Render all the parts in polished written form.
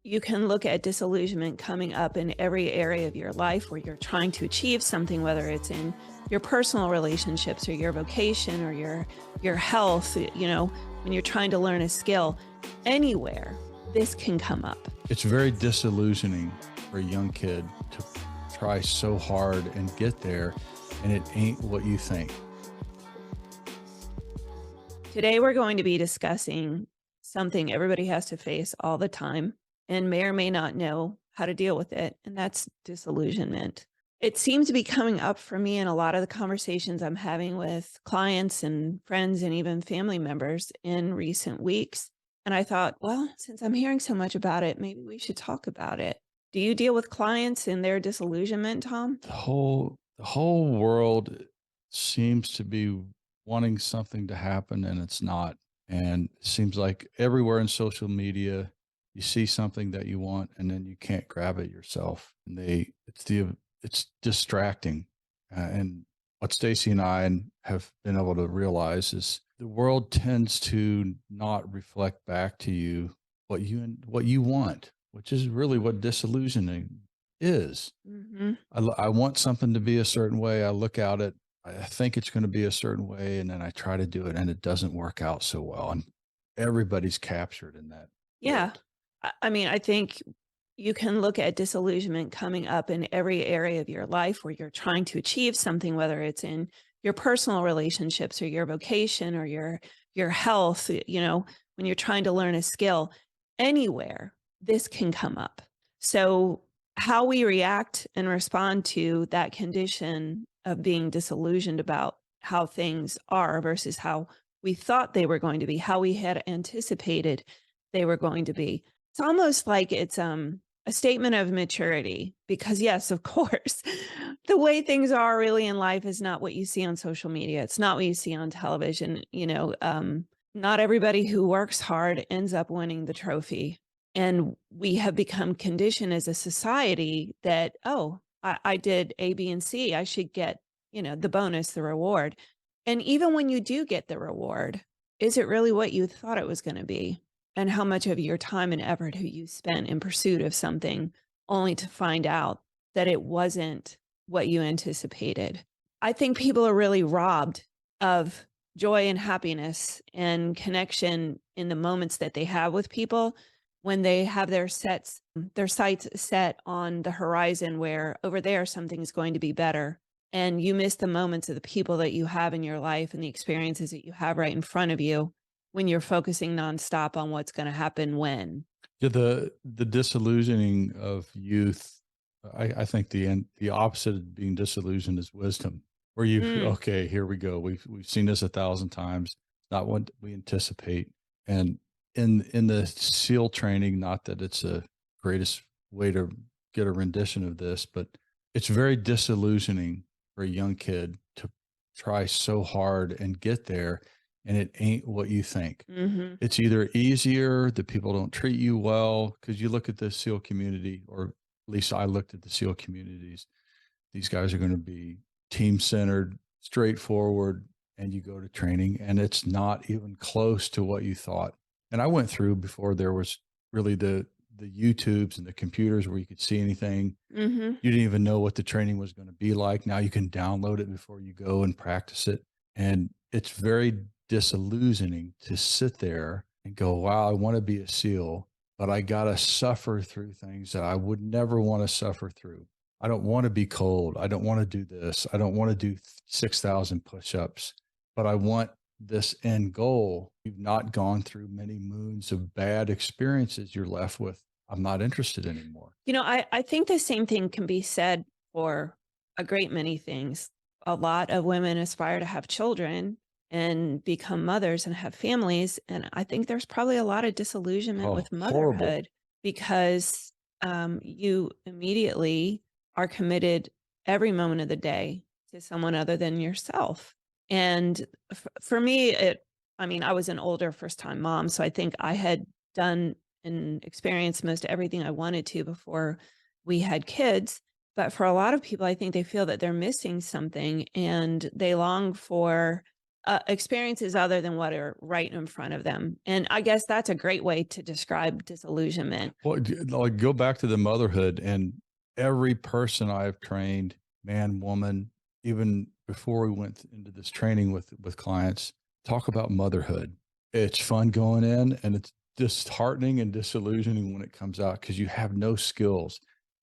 You can look at disillusionment coming up in every area of your life where you're trying to achieve something, whether it's in your personal relationships or your vocation or your health, when you're trying to learn a skill, anywhere this can come up. It's very disillusioning for a young kid to try so hard and get there, and it ain't what you think. Today we're going to be discussing something everybody has to face all the time and may or may not know how to deal with it, and that's disillusionment. It seems to be coming up for me in a lot of the conversations I'm having with clients and friends and even family members in recent weeks. And I thought, well, since I'm hearing so much about it, maybe we should talk about it. Do you deal with clients and their disillusionment, Tom? The whole world seems to be wanting something to happen and it's not. And it seems like everywhere in social media, you see something that you want and then you can't grab it yourself. And it's distracting. And what Stacy and I have been able to realize is the world tends to not reflect back to you what you want, which is really what disillusioning is. Hmm. I want something to be a certain way. I look out at, I think it's going to be a certain way, and then I try to do it, and it doesn't work out so well. And everybody's captured in that Yeah. boat. I mean, I think you can look at disillusionment coming up in every area of your life where you're trying to achieve something, whether it's in your personal relationships or your vocation or your health, when you're trying to learn a skill, anywhere this can come up. So how we react and respond to that condition of being disillusioned about how things are versus how we thought they were going to be, how we had anticipated they were going to be. It's almost like it's a statement of maturity because yes, of course, the way things are really in life is not what you see on social media. It's not what you see on television. Not everybody who works hard ends up winning the trophy. And we have become conditioned as a society that, oh, I did A, B, and C. I should get, the bonus, the reward. And even when you do get the reward, is it really what you thought it was going to be? And how much of your time and effort have you spent in pursuit of something only to find out that it wasn't what you anticipated? I think people are really robbed of joy and happiness and connection in the moments that they have with people when they have their sights set on the horizon where over there something's going to be better. And you miss the moments of the people that you have in your life and the experiences that you have right in front of you when you're focusing nonstop on what's going to happen when. Yeah, the disillusioning of youth. I think the opposite of being disillusioned is wisdom. Where you Mm, okay, here we go. We've seen this 1,000 times. Not what we anticipate. And in the SEAL training, not that it's a greatest way to get a rendition of this, but it's very disillusioning for a young kid to try so hard and get there, and it ain't what you think. mhm. It's either easier that people don't treat you well because you look at the SEAL community, or at least I looked at the SEAL communities. These guys are going to be team centered, straightforward, and you go to training, and it's not even close to what you thought. And I went through before there was really the YouTubes and the computers where you could see anything. Mhm. You didn't even know what the training was going to be like. Now you can download it before you go and practice it. And it's very disillusioning to sit there and go, wow, I want to be a SEAL, but I got to suffer through things that I would never want to suffer through. I don't want to be cold. I don't want to do this. I don't want to do 6,000 push ups, but I want this end goal. You've not gone through many moons of bad experiences. You're left with, I'm not interested anymore. I think the same thing can be said for a great many things. A lot of women aspire to have children and become mothers and have families. And I think there's probably a lot of disillusionment Oh, with horrible. motherhood because you immediately are committed every moment of the day to someone other than yourself. And for me, I was an older first time mom. So I think I had done and experienced most everything I wanted to before we had kids. But for a lot of people, I think they feel that they're missing something and they long for experiences other than what are right in front of them. And I guess that's a great way to describe disillusionment. Well, like go back to the motherhood, and every person I've trained, man, woman, even before we went into this training with clients, talk about motherhood. It's fun going in, and it's disheartening and disillusioning when it comes out because you have no skills.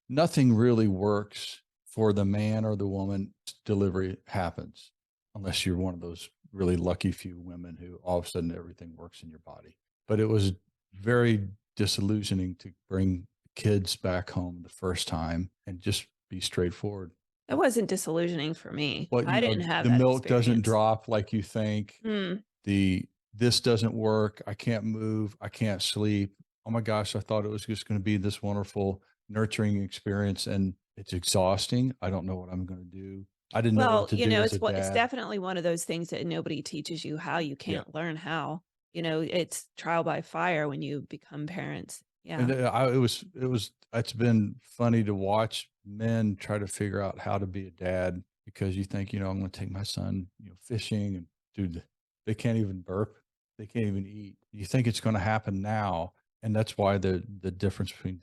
Nothing really works for the man or the woman. Delivery happens unless you're one of those really lucky few women who all of a sudden everything works in your body. But it was very disillusioning to bring kids back home the first time and just be straightforward. It wasn't disillusioning for me. Well, I you know, didn't have the that milk doesn't experience. drop like you think. Mm. The this doesn't work. I can't move. I can't sleep. Oh my gosh, I thought it was just going to be this wonderful nurturing experience, and it's exhausting. I don't know what I'm going to do. I didn't know Well, what to do as a it's dad. definitely one of those things that nobody teaches you how. You Yeah. can't learn how. It's trial by fire when you become parents. Yeah. And it's been funny to watch men try to figure out how to be a dad because you think, I'm going to take my son, fishing, and dude, they can't even burp. They can't even eat. You think it's going to happen now. And that's why the difference between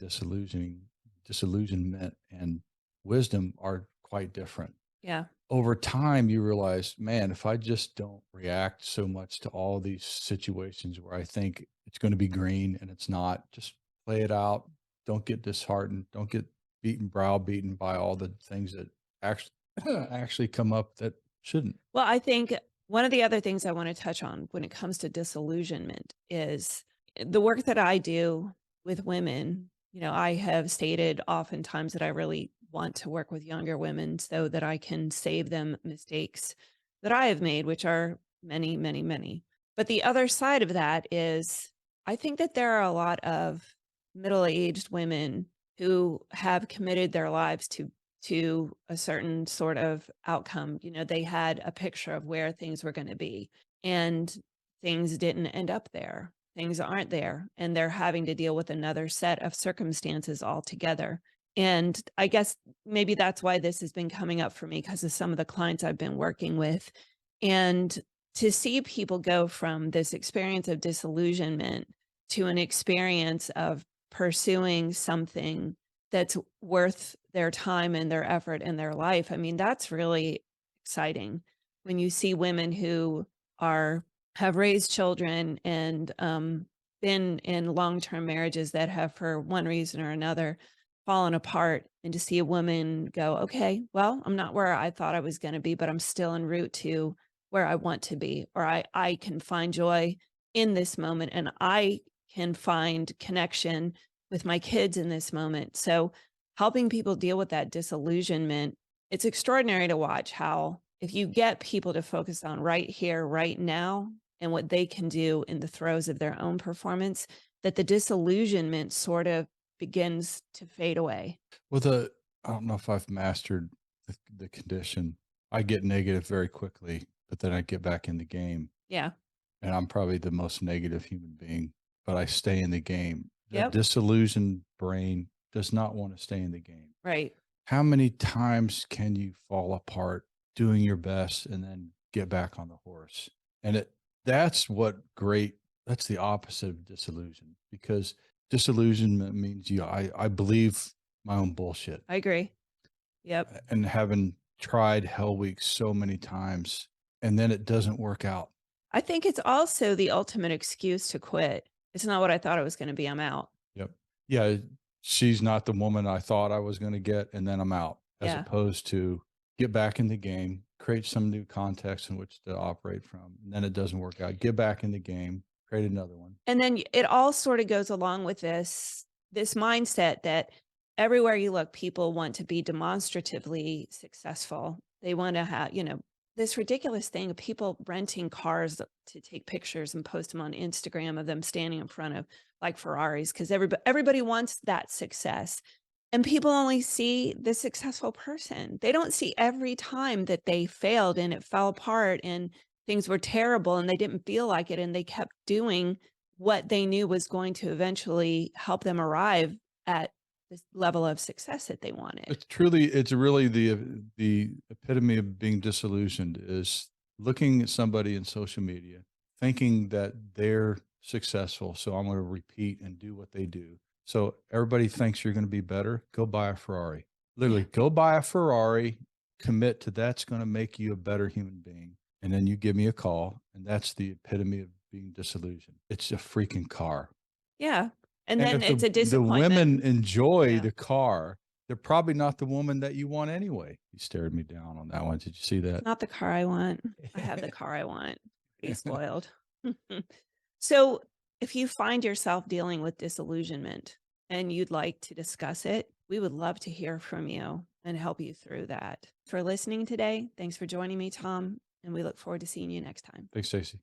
disillusionment and wisdom are quite different. Yeah. Over time, you realize, man, if I just don't react so much to all these situations where I think it's going to be green and it's not, just play it out. Don't get disheartened. Don't get browbeaten by all the things that actually actually come up that shouldn't. Well, I think one of the other things I want to touch on when it comes to disillusionment is the work that I do with women. I have stated oftentimes that I really want to work with younger women so that I can save them mistakes that I have made, which are many, many, many. But the other side of that is I think that there are a lot of middle-aged women who have committed their lives to a certain sort of outcome. They had a picture of where things were going to be, and things didn't end up there. Things aren't there, and they're having to deal with another set of circumstances altogether. And I guess maybe that's why this has been coming up for me because of some of the clients I've been working with. And to see people go from this experience of disillusionment to an experience of pursuing something that's worth their time and their effort and their life. I mean, that's really exciting when you see women who are have raised children and been in long-term marriages that have, for one reason or another, fallen apart, and to see a woman go, okay, well, I'm not where I thought I was going to be, but I'm still en route to where I want to be, or I can find joy in this moment, and I can find connection with my kids in this moment. So helping people deal with that disillusionment, it's extraordinary to watch how if you get people to focus on right here, right now, and what they can do in the throes of their own performance, that the disillusionment sort of begins to fade away. Well, I don't know if I've mastered the condition. I get negative very quickly, but then I get back in the game, Yeah. and I'm probably the most negative human being, but I stay in the game. The Yep. disillusioned brain does not want to stay in the game. Right. How many times can you fall apart doing your best and then get back on the horse? And that's what great that's the opposite of disillusion, because disillusionment means I believe my own bullshit. I agree. Yep. And having tried hell week so many times and then it doesn't work out. I think it's also the ultimate excuse to quit. It's not what I thought it was going to be. I'm out. Yep. Yeah, she's not the woman I thought I was going to get, and then I'm out, as Yeah. opposed to get back in the game, create some new context in which to operate from, and then it doesn't work out. Get back in the game, create another one. And then it all sort of goes along with this mindset that everywhere you look, people want to be demonstratively successful. They want to have, this ridiculous thing of people renting cars to take pictures and post them on Instagram of them standing in front of like Ferraris because everybody wants that success. And people only see the successful person. They don't see every time that they failed and it fell apart and things were terrible and they didn't feel like it and they kept doing what they knew was going to eventually help them arrive at this level of success that they wanted. It's really the epitome of being disillusioned is looking at somebody in social media, thinking that they're successful. So I'm going to repeat and do what they do. So everybody thinks you're going to be better. Go buy a Ferrari. Yeah. Literally, go buy a Ferrari, commit to that's going to make you a better human being. And then you give me a call. And that's the epitome of being disillusioned. It's a freaking car. Yeah. And And then if it's a the women disappointment. enjoy Yeah. the car, they're probably not the woman that you want anyway. You stared me down on that one. Did you see It's that? not the car I want. I have the car I want. Pretty spoiled. So, if you find yourself dealing with disillusionment and you'd like to discuss it, we would love to hear from you and help you through that. For listening today, thanks for joining me, Tom, and we look forward to seeing you next time. Thanks, Stacy.